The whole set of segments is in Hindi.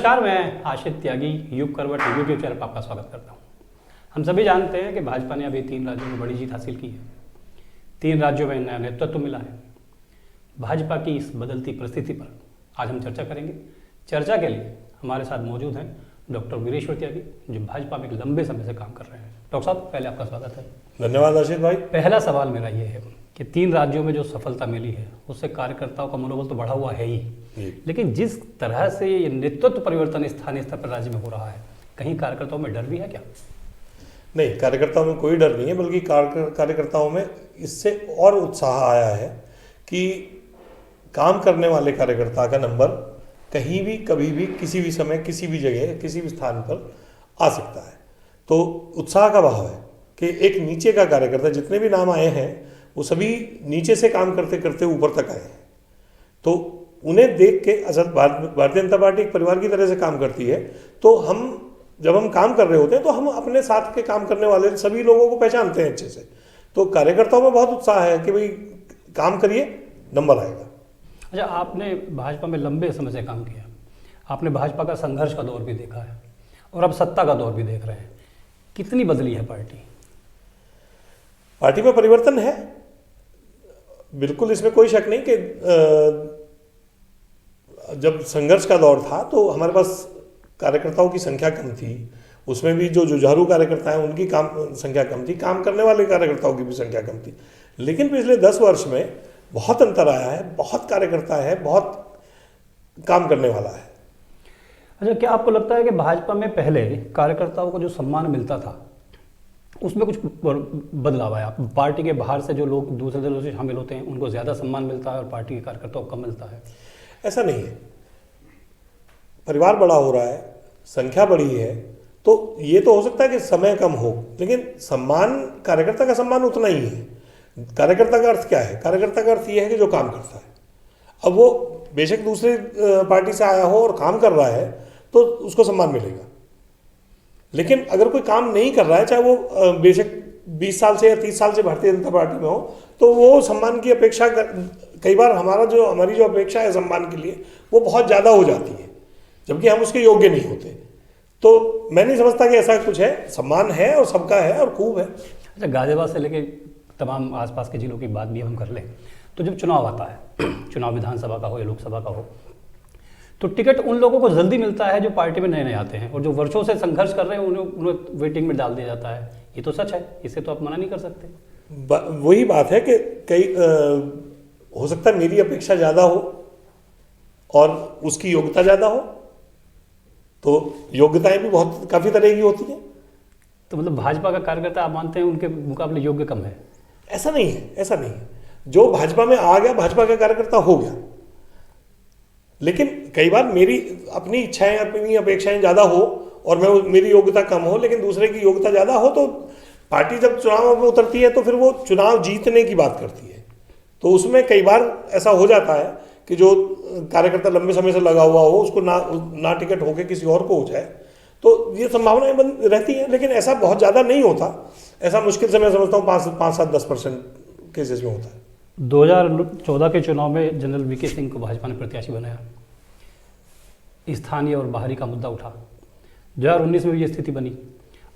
नमस्कार, मैं आशित त्यागी युग करवट यूट्यूब चैनल पर आपका स्वागत करता हूं। हम सभी जानते हैं कि भाजपा ने अभी 3 राज्यों में बड़ी जीत हासिल की है। 3 राज्यों में नया नेतृत्व मिला है। भाजपा की इस बदलती परिस्थिति पर आज हम चर्चा करेंगे। चर्चा के लिए हमारे साथ मौजूद हैं डॉक्टर वीरेश्वर त्यागी, जो भाजपा में एक लंबे समय से काम कर रहे हैं। डॉक्टर साहब, पहले आपका स्वागत है। धन्यवाद आशित भाई। पहला सवाल मेरा ये है कि 3 राज्यों में जो सफलता मिली है उससे कार्यकर्ताओं का मनोबल तो बढ़ा हुआ है ही, लेकिन जिस तरह से ये नेतृत्व परिवर्तन स्थानीय स्तर पर राज्य में हो रहा है, कहीं कार्यकर्ताओं में डर भी है क्या? नहीं, कार्यकर्ताओं में कोई डर नहीं है, बल्कि कार्यकर्ताओं में इससे और उत्साह आया है कि काम करने वाले कार्यकर्ता का नंबर कहीं भी, कभी भी, किसी भी समय, किसी भी जगह, किसी भी स्थान पर आ सकता है। तो उत्साह का भाव है कि एक नीचे का कार्यकर्ता, जितने भी नाम आए हैं वो सभी नीचे से काम करते करते ऊपर तक आए हैं। तो उन्हें देख के, असल भारतीय जनता पार्टी एक परिवार की तरह से काम करती है। तो जब हम काम कर रहे होते हैं तो हम अपने साथ के काम करने वाले सभी लोगों को पहचानते हैं अच्छे से। तो कार्यकर्ताओं में बहुत उत्साह है कि भाई काम करिए, नंबर आएगा। अच्छा, आपने भाजपा में लंबे समय से काम किया, आपने भाजपा का संघर्ष का दौर भी देखा है और अब सत्ता का दौर भी देख रहे हैं। कितनी बदली है पार्टी? पार्टी में परिवर्तन है, बिल्कुल, इसमें कोई शक नहीं कि जब संघर्ष का दौर था तो हमारे पास कार्यकर्ताओं की संख्या कम थी। उसमें भी जो जुझारू कार्यकर्ता हैं उनकी संख्या कम थी, काम करने वाले कार्यकर्ताओं की भी संख्या कम थी। लेकिन पिछले 10 वर्ष में बहुत अंतर आया है, बहुत कार्यकर्ता है, बहुत काम करने वाला है। अच्छा, क्या आपको लगता है कि भाजपा में पहले कार्यकर्ताओं को जो सम्मान मिलता था उसमें कुछ बदलाव आया? पार्टी के बाहर से जो लोग दूसरे दलों से शामिल होते हैं उनको ज़्यादा सम्मान मिलता है और पार्टी के कार्यकर्ताओं को कम मिलता है? ऐसा नहीं है। परिवार बड़ा हो रहा है, संख्या बढ़ी है, तो ये तो हो सकता है कि समय कम हो, लेकिन सम्मान, कार्यकर्ता का सम्मान उतना ही है। कार्यकर्ता का अर्थ क्या है? कार्यकर्ता का अर्थ ये है कि जो काम करता है। अब वो बेशक दूसरी पार्टी से आया हो और काम कर रहा है तो उसको सम्मान मिलेगा। लेकिन अगर कोई काम नहीं कर रहा है, चाहे वो बेशक 20 साल से या 30 साल से भारतीय जनता पार्टी में हो, तो वो सम्मान की अपेक्षा कई बार हमारी जो अपेक्षा है सम्मान के लिए, वो बहुत ज़्यादा हो जाती है, जबकि हम उसके योग्य नहीं होते। तो मैं नहीं समझता कि ऐसा कुछ है। सम्मान है और सबका है और खूब है। अच्छा, गाजियाबाद से लेके तमाम आसपास के जिलों की बात भी हम कर लें तो जब चुनाव आता है, चुनाव विधानसभा का हो या लोकसभा का हो, तो टिकट उन लोगों को जल्दी मिलता है जो पार्टी में नए नए आते हैं, और जो वर्षों से संघर्ष कर रहे हैं उन्हें वेटिंग में डाल दिया जाता है। ये तो सच है, इसे तो आप मना नहीं कर सकते। वही बात है कि हो सकता है मेरी अपेक्षा ज़्यादा हो और उसकी योग्यता ज़्यादा हो, तो योग्यताएं भी काफ़ी तरह की होती हैं। तो मतलब भाजपा का कार्यकर्ता आप मानते हैं उनके मुकाबले योग्य कम है? ऐसा नहीं है, ऐसा नहीं है। जो भाजपा में आ गया, भाजपा का कार्यकर्ता हो गया। लेकिन कई बार मेरी अपनी इच्छाएं, अपनी अपेक्षाएं ज़्यादा हो और मेरी योग्यता कम हो, लेकिन दूसरे की योग्यता ज़्यादा हो, तो पार्टी जब चुनाव में उतरती है तो फिर वो चुनाव जीतने की बात करती है। तो उसमें कई बार ऐसा हो जाता है कि जो कार्यकर्ता लंबे समय से लगा हुआ हो उसको ना टिकट होके किसी और को हो जाए, तो ये संभावनाएं रहती हैं। लेकिन ऐसा बहुत ज़्यादा नहीं होता। ऐसा मुश्किल से मैं समझता हूँ 5-7-10% केसेस में होता है। 2014 के चुनाव में जनरल वीके सिंह को भाजपा ने प्रत्याशी बनाया, स्थानीय और बाहरी का मुद्दा उठा। 2019 में भी ये स्थिति बनी।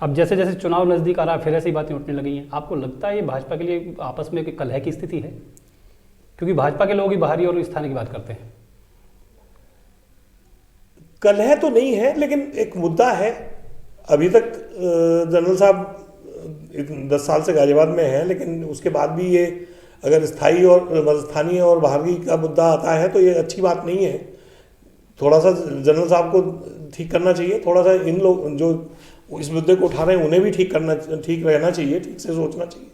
अब जैसे जैसे चुनाव नज़दीक आ रहा है फिर ऐसी बातें उठने लगी हैं। आपको लगता है ये भाजपा के लिए आपस में एक कलह की स्थिति है? क्योंकि भाजपा के लोग ही बाहरी और स्थानीय की बात करते हैं। कलह तो नहीं है, लेकिन एक मुद्दा है। अभी तक जनरल साहब 10 साल से गाजियाबाद में हैं, लेकिन उसके बाद भी ये अगर स्थानीय और बाहरी का मुद्दा आता है तो ये अच्छी बात नहीं है। थोड़ा सा जनरल साहब को ठीक करना चाहिए। थोड़ा सा इन लोग जो इस मुद्दे को उठा रहे हैं उन्हें भी ठीक रहना चाहिए, ठीक से सोचना चाहिए।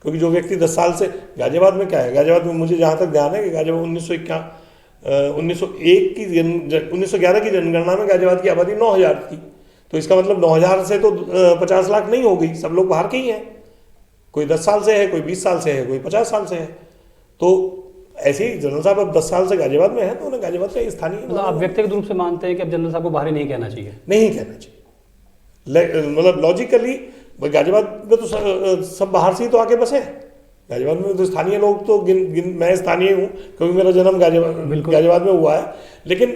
क्योंकि जो व्यक्ति 10 साल से गाजियाबाद में, क्या है गाजियाबाद में, मुझे जहाँ तक ध्यान है कि गाजियाबाद 1911 की जनगणना में गाजियाबाद की आबादी 9000 थी। तो इसका मतलब 9000 से तो 50 लाख नहीं हो गई। सब लोग बाहर के ही हैं। कोई 10 साल से है, कोई 20 साल से है, कोई 50 साल से है। तो ऐसे ही जनरल साहब अब 10 साल से गाजियाबाद में है तो उन्हें गाजियाबाद का स्थानीय, मतलब आप व्यक्तिगत रूप से मानते हैं कि अब जनरल साहब को बाहरी नहीं कहना चाहिए? नहीं कहना चाहिए। मतलब लॉजिकली गाजियाबाद में तो सब बाहर से ही तो आके बसे। गाजियाबाद में तो स्थानीय लोग तो मैं स्थानीय हूँ क्योंकि मेरा जन्म गाजियाबाद में हुआ है। लेकिन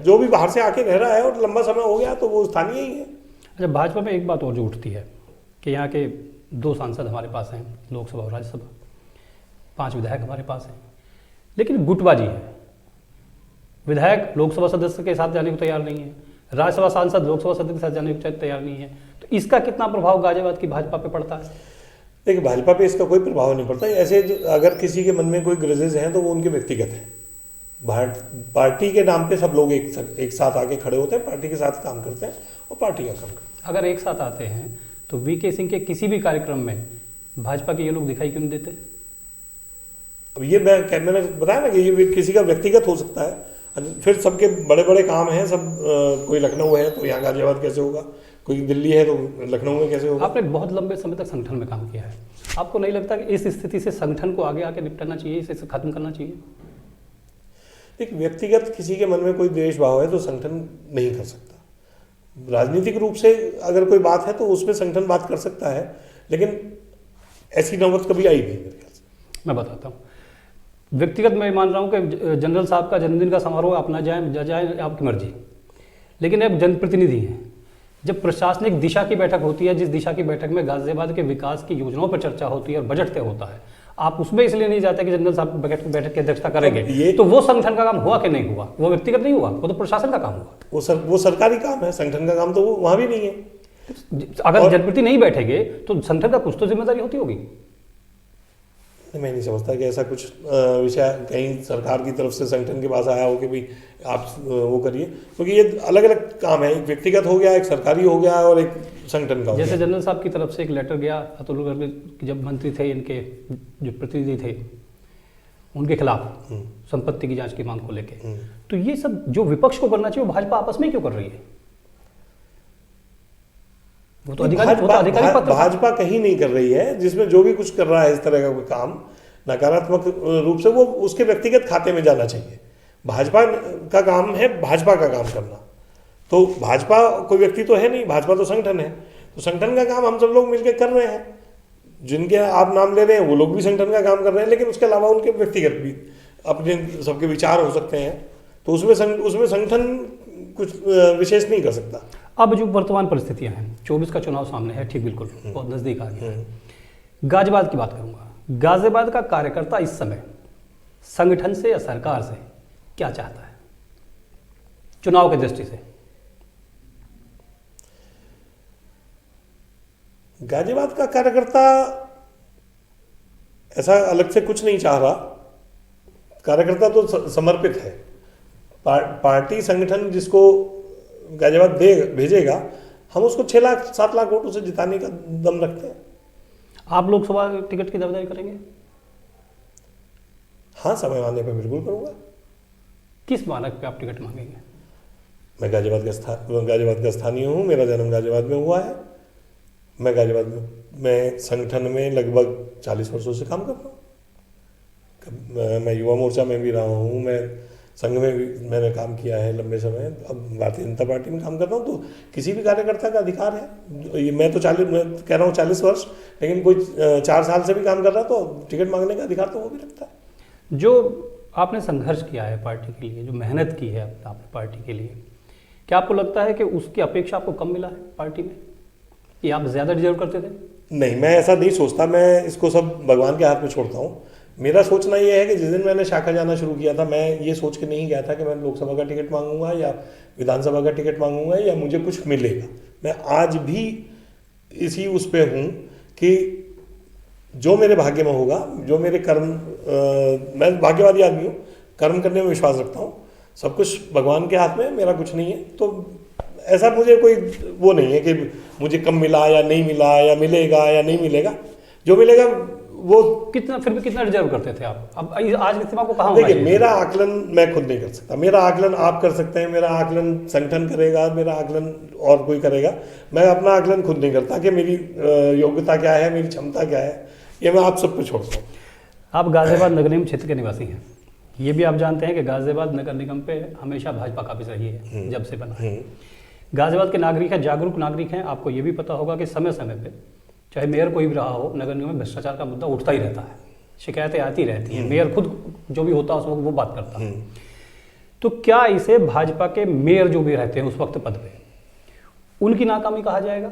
जो भी बाहर से आके रह रहा है और लंबा समय हो गया तो वो स्थानीय ही है। अच्छा, भाजपा में एक बात और जो उठती है कि यहाँ के 2 सांसद हमारे पास हैं, लोकसभा और राज्यसभा, 5 विधायक हमारे पास हैं, लेकिन गुटबाजी है। विधायक लोकसभा सदस्य के साथ जाने को तैयार नहीं है, राज्यसभा सांसद लोकसभा सदस्य के साथ जाने को तैयार नहीं है। तो इसका कितना प्रभाव गाजियाबाद की भाजपा पे पड़ता है? देखिए, भाजपा पे इसका कोई प्रभाव नहीं पड़ता। ऐसे अगर किसी के मन में कोई ग्रजेज हैं तो वो उनके व्यक्तिगत हैं। पार्टी के नाम पे सब लोग एक साथ आके खड़े होते हैं, पार्टी के साथ काम करते हैं और पार्टी का काम करते हैं। अगर एक साथ आते हैं तो वीके सिंह के किसी भी कार्यक्रम में भाजपा के ये लोग दिखाई क्यों नहीं देते? अब ये मैंने बताया ना कि ये किसी का व्यक्तिगत हो सकता है। फिर सबके बड़े बड़े काम हैं, सब कोई लखनऊ है तो यहाँ गाजियाबाद कैसे होगा, कोई दिल्ली है तो लखनऊ में कैसे होगा। आपने बहुत लंबे समय तक संगठन में काम किया है, आपको नहीं लगता कि इस स्थिति से संगठन को आगे आके निपटना चाहिए, इसे खत्म करना चाहिए? एक व्यक्तिगत किसी के मन में कोई द्वेष भाव है तो संगठन नहीं कर सकता। राजनीतिक रूप से अगर कोई बात है तो उसमें संगठन बात कर सकता है, लेकिन ऐसी नौबत कभी आई नहीं मेरे ख्याल से। मैं बताता हूँ, व्यक्तिगत मैं मान रहा हूँ कि जनरल साहब का जन्मदिन का समारोह अपना जाए आपकी मर्जी, लेकिन एक जनप्रतिनिधि हैं। जब प्रशासनिक दिशा की बैठक होती है, जिस दिशा की बैठक में गाजियाबाद के विकास की योजनाओं पर चर्चा होती है और बजट तय होता है, आप उसमें इसलिए नहीं जाते कि जनरल साहब बैठक की अध्यक्षता करेंगे, तो वो संगठन का काम हुआ कि नहीं हुआ? वो व्यक्तिगत नहीं हुआ, वो तो प्रशासन का काम हुआ। वो सरकारी काम है, संगठन का काम तो वो वहाँ भी नहीं है। अगर जनप्रति नहीं बैठेंगे तो संगठन का कुछ तो जिम्मेदारी होती होगी। मैं नहीं समझता कि ऐसा कुछ विषय कहीं सरकार की तरफ से संगठन के पास आया हो कि भाई आप वो करिए, क्योंकि ये अलग अलग काम है। एक व्यक्तिगत हो गया, एक सरकारी हो गया और एक संगठन का हो गया। जैसे जनरल साहब की तरफ से एक लेटर गया अतुल गर्ग जब मंत्री थे, इनके जो प्रतिनिधि थे उनके खिलाफ संपत्ति की जांच की मांग को लेके, तो ये सब जो विपक्ष को करना चाहिए वो भाजपा आपस में क्यों कर रही है? वो तो अधिकारी भाजपा कहीं नहीं कर रही है। जिसमें जो भी कुछ कर रहा है इस तरह का कोई काम नकारात्मक रूप से, वो उसके व्यक्तिगत खाते में जाना चाहिए। भाजपा का काम है भाजपा का काम करना, तो भाजपा कोई व्यक्ति तो है नहीं, भाजपा तो संगठन है। तो संगठन का काम हम सब लोग मिलकर कर रहे हैं। जिनके आप नाम ले रहे हैं वो लोग भी संगठन का काम कर रहे हैं, लेकिन उसके अलावा उनके व्यक्तिगत भी अपने सबके विचार हो सकते हैं, तो उसमें संगठन कुछ विशेष नहीं कर सकता। अब जो वर्तमान परिस्थितियां हैं, 24 का चुनाव सामने है, ठीक बिल्कुल बहुत नजदीक आ गया है। गाजियाबाद की बात करूंगा। गाजियाबाद का कार्यकर्ता इस समय संगठन से या सरकार से क्या चाहता है चुनाव की दृष्टि से? गाजियाबाद का कार्यकर्ता ऐसा अलग से कुछ नहीं चाह रहा। कार्यकर्ता तो समर्पित है। पार्टी संगठन जिसको गाजियाबाद भेजेगा, हम उसको 6 लाख 7 लाख वोटों से जिताने का दम रखते हैं। आप लोकसभा टिकट की दावेदारी करेंगे? हाँ, समय आने पर बिल्कुल करूंगा। किस मानक पे आप टिकट मांगेंगे? मैं गाजियाबाद का स्थानीय हूँ, मेरा जन्म गाजियाबाद में हुआ है। मैं गाजियाबाद में संगठन में लगभग 40 वर्षों से काम कर रहा हूँ। मैं युवा मोर्चा में भी रहा हूँ, मैं संघ में भी मैंने काम किया है लंबे समय। अब भारतीय जनता पार्टी में काम कर रहा हूँ। तो किसी भी कार्यकर्ता का अधिकार है। मैं कह रहा हूँ 40 वर्ष, लेकिन कोई 4 साल से भी काम कर रहा है तो टिकट मांगने का अधिकार तो वो भी रखता है। जो आपने संघर्ष किया है पार्टी के लिए, जो मेहनत की है आपने पार्टी के लिए, क्या आपको लगता है कि उसकी अपेक्षा आपको कम मिला है पार्टी में, कि आप ज़्यादा डिजर्व करते थे? नहीं, मैं ऐसा नहीं सोचता। मैं इसको सब भगवान के हाथ में छोड़ता हूँ। मेरा सोचना ये है कि जिस दिन मैंने शाखा जाना शुरू किया था, मैं ये सोच के नहीं गया था कि मैं लोकसभा का टिकट मांगूंगा या विधानसभा का टिकट मांगूंगा या मुझे कुछ मिलेगा। मैं आज भी इसी उस पे हूँ कि जो मेरे भाग्य में होगा, जो मेरे कर्म, मैं भाग्यवादी आदमी हूँ, कर्म करने में विश्वास रखता हूँ। सब कुछ भगवान के हाथ में, मेरा कुछ नहीं है। तो ऐसा मुझे कोई वो नहीं है कि मुझे कम मिला या नहीं मिला या मिलेगा या नहीं मिलेगा। जो मिलेगा वो फिर भी कितना डिजर्व करते थे आप? अब आज के को कहाँ? देखिए, मेरा आकलन मैं खुद नहीं कर सकता। मेरा आकलन आप कर सकते हैं, मेरा आकलन संगठन करेगा, मेरा आकलन और कोई करेगा। मैं अपना आकलन खुद नहीं करता कि मेरी योग्यता क्या है, मेरी क्षमता क्या है। ये मैं आप सब पे छोड़ता हूँ। आप गाजियाबाद नगर निगम क्षेत्र के निवासी हैं। ये भी आप जानते हैं कि गाजियाबाद नगर निगम पे हमेशा भाजपा काबिज रही है जब से बना है। गाजियाबाद के नागरिक हैं, जागरूक नागरिक हैं। आपको ये भी पता होगा कि समय समय पे चाहे मेयर कोई भी रहा हो, नगर निगम में भ्रष्टाचार का मुद्दा उठता ही रहता है, शिकायतें आती रहती हैं। मेयर खुद जो भी होता है उस वक्त वो बात करता है। तो क्या इसे भाजपा के मेयर जो भी रहते हैं उस वक्त पद पे, उनकी नाकामी कहा जाएगा?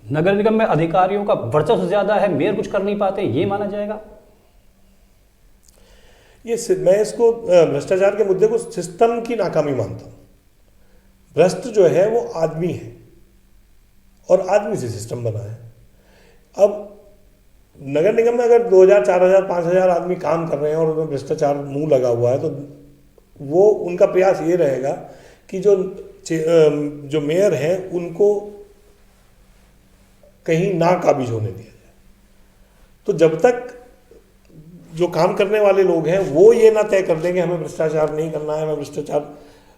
नगर निगम में अधिकारियों का वर्चस्व ज्यादा है, मेयर कुछ कर नहीं पाते, ये माना जाएगा? मैं इसको भ्रष्टाचार के मुद्दे को सिस्टम की नाकामी मानता हूं। भ्रष्ट जो है वो आदमी है और आदमी से सिस्टम बना है। अब नगर निगम में अगर 2000, 4000, 5000 आदमी काम कर रहे हैं और उनमें भ्रष्टाचार मुंह लगा हुआ है, तो वो उनका प्रयास ये रहेगा कि जो मेयर हैं उनको कहीं ना काबिज होने दिया जाए। तो जब तक जो काम करने वाले लोग हैं वो ये ना तय कर देंगे हमें भ्रष्टाचार नहीं करना है, हमें भ्रष्टाचार,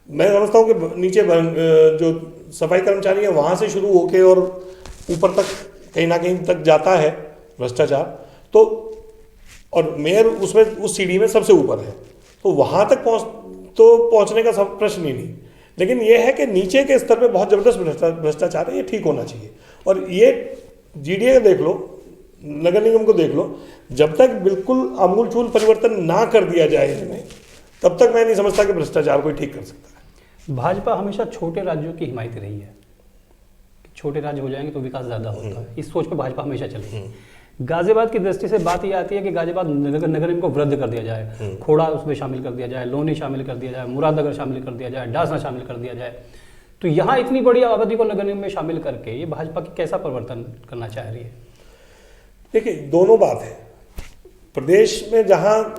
मैं समझता हूँ कि नीचे जो सफाई कर्मचारी है वहाँ से शुरू होके और ऊपर तक कहीं ना कहीं तक जाता है भ्रष्टाचार, तो और मेयर उसमें उस सीढ़ी में सबसे ऊपर है, तो वहाँ तक पहुँचने का सब प्रश्न ही नहीं। लेकिन ये है कि नीचे के स्तर पे बहुत ज़बरदस्त भ्रष्टाचार है, ये ठीक होना चाहिए। और ये जीडीए देख लो, नगर निगम को देख लो, जब तक बिल्कुल आमूलचूल परिवर्तन ना कर दिया जाए इनमें, तब तक मैं नहीं समझता कि भ्रष्टाचार कोई ठीक कर सकता है। भाजपा हमेशा छोटे राज्यों की हिमायत रही है, छोटे राज्य हो जाएंगे तो विकास ज़्यादा होता है, इस सोच पर भाजपा हमेशा चली। गाजियाबाद की दृष्टि से बात यह आती है कि गाजियाबाद नगर निगम को वृद्ध कर दिया जाए, खोड़ा उसमें शामिल कर दिया जाए, लोनी शामिल कर दिया जाए, मुरादनगर शामिल कर दिया जाए, डासना शामिल कर दिया जाए। तो यहाँ इतनी बड़ी आबादी को नगर निगम में शामिल करके ये भाजपा की कैसा परिवर्तन करना चाह रही है? देखिए, दोनों बात है। प्रदेश में जहाँ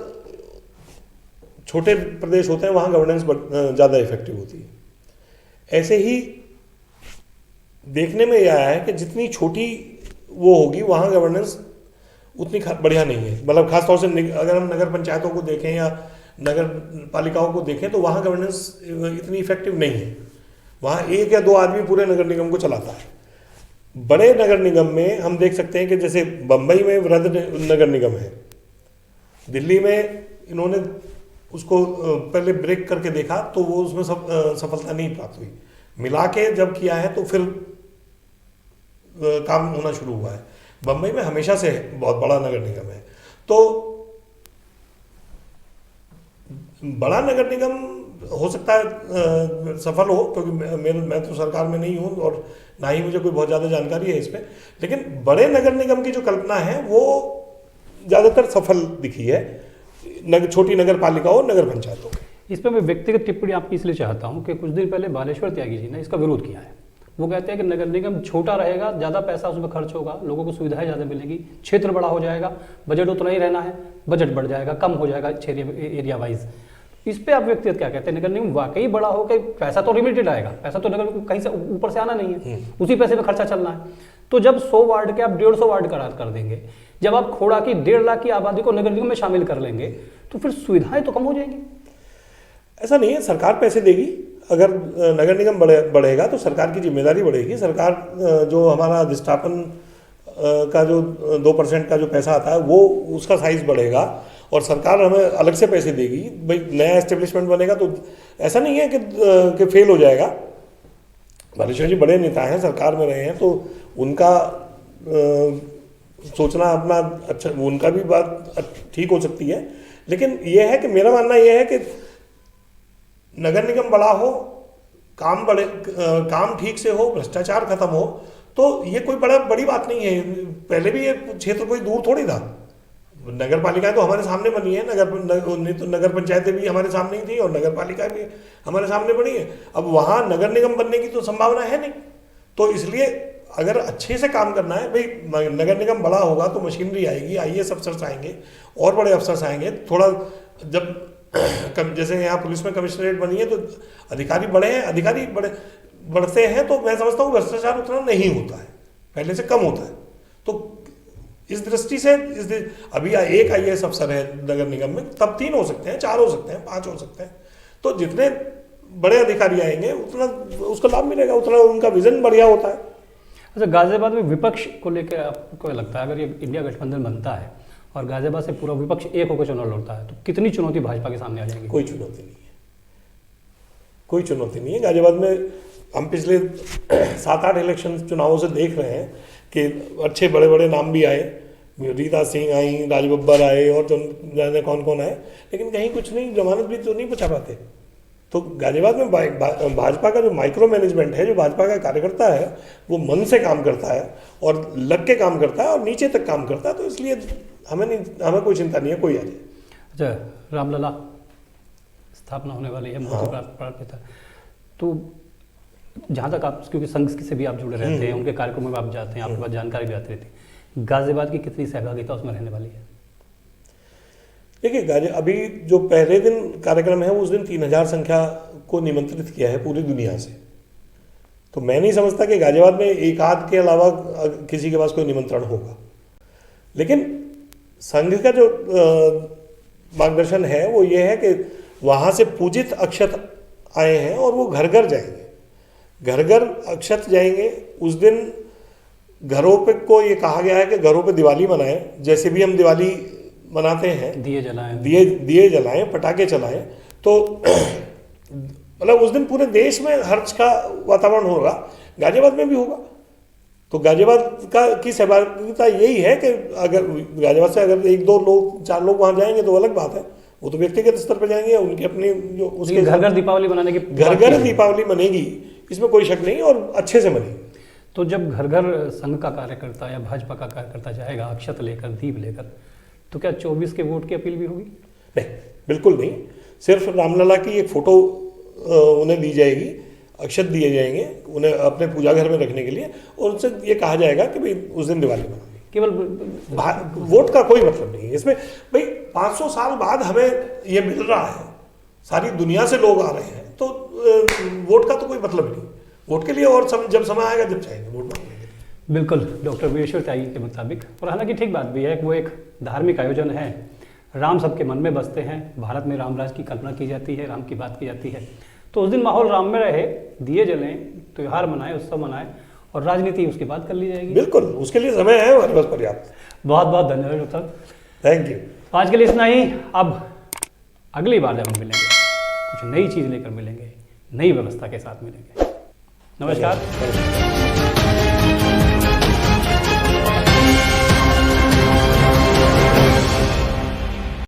छोटे प्रदेश होते हैं वहाँ गवर्नेंस ज़्यादा इफेक्टिव होती है। ऐसे ही देखने में यह आया है कि जितनी छोटी वो होगी वहाँ गवर्नेंस उतनी बढ़िया नहीं है। मतलब खासतौर से अगर हम नगर पंचायतों को देखें या नगर पालिकाओं को देखें तो वहाँ गवर्नेंस इतनी इफेक्टिव नहीं है। वहाँ 1 या 2 आदमी पूरे नगर निगम को चलाता है। बड़े नगर निगम में हम देख सकते हैं कि जैसे बम्बई में वृहद नगर निगम है, दिल्ली में इन्होंने उसको पहले ब्रेक करके देखा तो वो उसमें सफलता नहीं प्राप्त हुई, मिला के जब किया है तो फिर काम होना शुरू हुआ है। बम्बई में हमेशा से बहुत बड़ा नगर निगम है, तो बड़ा नगर निगम हो सकता है सफल हो, क्योंकि मैं तो सरकार में नहीं हूँ और ना ही मुझे कोई बहुत ज़्यादा जानकारी है इसमें, लेकिन बड़े नगर निगम की जो कल्पना है वो ज़्यादातर सफल दिखी है छोटी नगर पालिकाओं और नगर पंचायतों की। इस पर मैं व्यक्तिगत टिप्पणी आपकी इसलिए चाहता हूँ कि कुछ दिन पहले बालेश्वर त्यागी जी ने इसका विरोध किया है। वो कहते हैं कि नगर निगम छोटा रहेगा, ज़्यादा पैसा उसमें खर्च होगा, लोगों को सुविधाएं ज़्यादा मिलेगी, क्षेत्र बड़ा हो जाएगा, बजट उतना ही रहना है, बजट बढ़ जाएगा, कम हो जाएगा एरिया वाइज। इस पे आप व्यक्तिगत क्या कहते हैं? नगर निगम वाकई बड़ा हो के पैसा तो लिमिटेड आएगा, पैसा तो नगर कहीं से ऊपर से आना नहीं है, उसी पैसे में खर्चा चलना है। तो जब 100 वार्ड के आप 150 वार्ड कर देंगे, जब आप खोड़ा की 1.5 लाख की आबादी को नगर निगम में शामिल कर लेंगे, तो फिर सुविधाएं तो कम हो जाएंगी। ऐसा नहीं है, सरकार पैसे देगी। अगर नगर निगम बढ़ेगा तो सरकार की जिम्मेदारी बढ़ेगी। सरकार जो हमारा अधिष्ठापन का जो 2% का जो पैसा आता है वो उसका साइज बढ़ेगा और सरकार हमें अलग से पैसे देगी। भाई नया एस्टेब्लिशमेंट बनेगा तो ऐसा नहीं है कि फेल हो जाएगा। बालेश्वर जी बड़े नेता हैं, सरकार में रहे हैं, तो उनका सोचना अपना अच्छा, उनका भी बात ठीक हो सकती है, लेकिन यह है कि मेरा मानना यह है कि नगर निगम बड़ा हो, काम ठीक से हो, भ्रष्टाचार खत्म हो, तो ये कोई बड़ी बात नहीं है। पहले भी ये क्षेत्र कोई दूर थोड़ी था। नगर पालिकाएं तो हमारे सामने बनी है, नगर पंचायतें भी हमारे सामने ही थी और नगर पालिकाएं भी हमारे सामने बनी है। अब वहाँ नगर निगम बनने की तो संभावना है नहीं, तो इसलिए अगर अच्छे से काम करना है, भाई नगर निगम बड़ा होगा तो मशीनरी आएगी, IAS अफसर्स आएंगे और बड़े अफसर्स आएंगे। थोड़ा जब जैसे यहाँ पुलिस में कमिश्नरेट बनी है तो अधिकारी बड़े हैं, अधिकारी बढ़ते हैं, तो मैं समझता हूँ भ्रष्टाचार उतना नहीं होता है, पहले से कम होता है। तो इस दृष्टि से अभी 1 IAS अफसर है नगर निगम में, तब 3 हो सकते हैं, 4 हो सकते हैं, 5 हो सकते हैं। तो जितने बड़े अधिकारी आएंगे उतना उसका लाभ मिलेगा, उतना उनका विजन बढ़िया होता है। अच्छा, गाजियाबाद में विपक्ष को लेकर आपको लगता है अगर ये इंडिया गठबंधन बनता है और गाजियाबाद से पूरा विपक्ष एक होकर चुनाव लड़ता है तो कितनी चुनौती भाजपा के सामने आ जाएगी? कोई चुनौती नहीं है, कोई चुनौती नहीं है। गाजियाबाद में हम पिछले 7-8 इलेक्शन चुनावों से देख रहे हैं कि अच्छे बड़े बड़े नाम भी आए, रीता सिंह आई, राज बब्बर आए और जो जाने कौन कौन आए, लेकिन कहीं कुछ नहीं, जमानत भी तो नहीं बचा पाते। तो गाजियाबाद में भाजपा का जो माइक्रो मैनेजमेंट है, जो भाजपा का कार्यकर्ता है, वो मन से काम करता है और लग के काम करता है और नीचे तक काम करता है। तो इसलिए हमें कोई चिंता नहीं है, कोई आ जाए। अच्छा, रामलला स्थापना होने वाली है, मूर्ति प्राण पिता, तो जहाँ तक आप, क्योंकि संघ से भी आप जुड़े रहते हैं, उनके कार्यक्रमों में आप जाते हैं, आपके पास जानकारी भी आती रहती है, गाजियाबाद की कितनी सहभागिता उसमें रहने वाली है? देखिए, अभी जो पहले दिन कार्यक्रम है उस दिन 3000 संख्या को निमंत्रित किया है पूरी दुनिया से। तो मैं नहीं समझता कि गाजियाबाद में एक आध के अलावा किसी के पास कोई निमंत्रण होगा। लेकिन संघ का जो मार्गदर्शन है वो ये है कि वहाँ से पूजित अक्षत आए हैं और वो घर घर जाएंगे, घर घर अक्षत जाएंगे। उस दिन घरों पे को ये कहा गया है कि घरों पे दिवाली मनाएं, जैसे भी हम दिवाली मनाते हैं, दिए जलाएं, पटाखे चलाएं। तो मतलब उस दिन पूरे देश में हर्ष का वातावरण होगा, गाजियाबाद में भी होगा। तो गाजियाबाद की सहभागिता यही है कि अगर गाजियाबाद से अगर 1-2 लोग 4 लोग वहाँ जाएंगे तो अलग बात है, वो तो व्यक्तिगत स्तर पर जाएंगे, उनके अपने जो उसके घर घर दीपावली मनाने की, घर घर दीपावली मनेगी, इसमें कोई शक नहीं, और अच्छे से मनेगी। तो जब घर घर संघ का कार्यकर्ता या भाजपा का कार्यकर्ता जाएगा अक्षत लेकर, दीप लेकर, तो क्या 24 के वोट की अपील भी होगी? नहीं, बिल्कुल नहीं। सिर्फ रामलला की एक फोटो उन्हें दी जाएगी, अक्षत दिए जाएंगे उन्हें अपने पूजा घर में रखने के लिए, और उनसे ये कहा जाएगा कि भाई उस दिन दिवाली मनाओ। केवल वोट का कोई मतलब नहीं है इसमें। भाई 500 साल बाद हमें ये मिल रहा है, सारी दुनिया से लोग आ रहे हैं, तो वोट का तो कोई मतलब नहीं। वोट के लिए और जब समय आएगा जब चाहेंगे वोट मांगेंगे। बिल्कुल डॉक्टर वीरेश्वर त्यागी के मुताबिक, और हालांकि ठीक बात भी है, वो एक धार्मिक आयोजन है, राम सबके मन में बसते हैं, भारत में रामराज की कल्पना की जाती है, राम की बात की जाती है। तो उस दिन माहौल राम में रहे, दिए जलें, त्यौहार मनाएं, उत्सव मनाएं, और राजनीति उसके बाद कर ली जाएगी। बिल्कुल, उसके लिए समय है हमारे पास पर्याप्त। बहुत बहुत धन्यवाद डॉक्टर, थैंक यू। आज के लिए इतना ही। अब अगली बार जब हम मिलेंगे कुछ नई चीज़ लेकर मिलेंगे, नई व्यवस्था के साथ मिलेंगे। नमस्कार।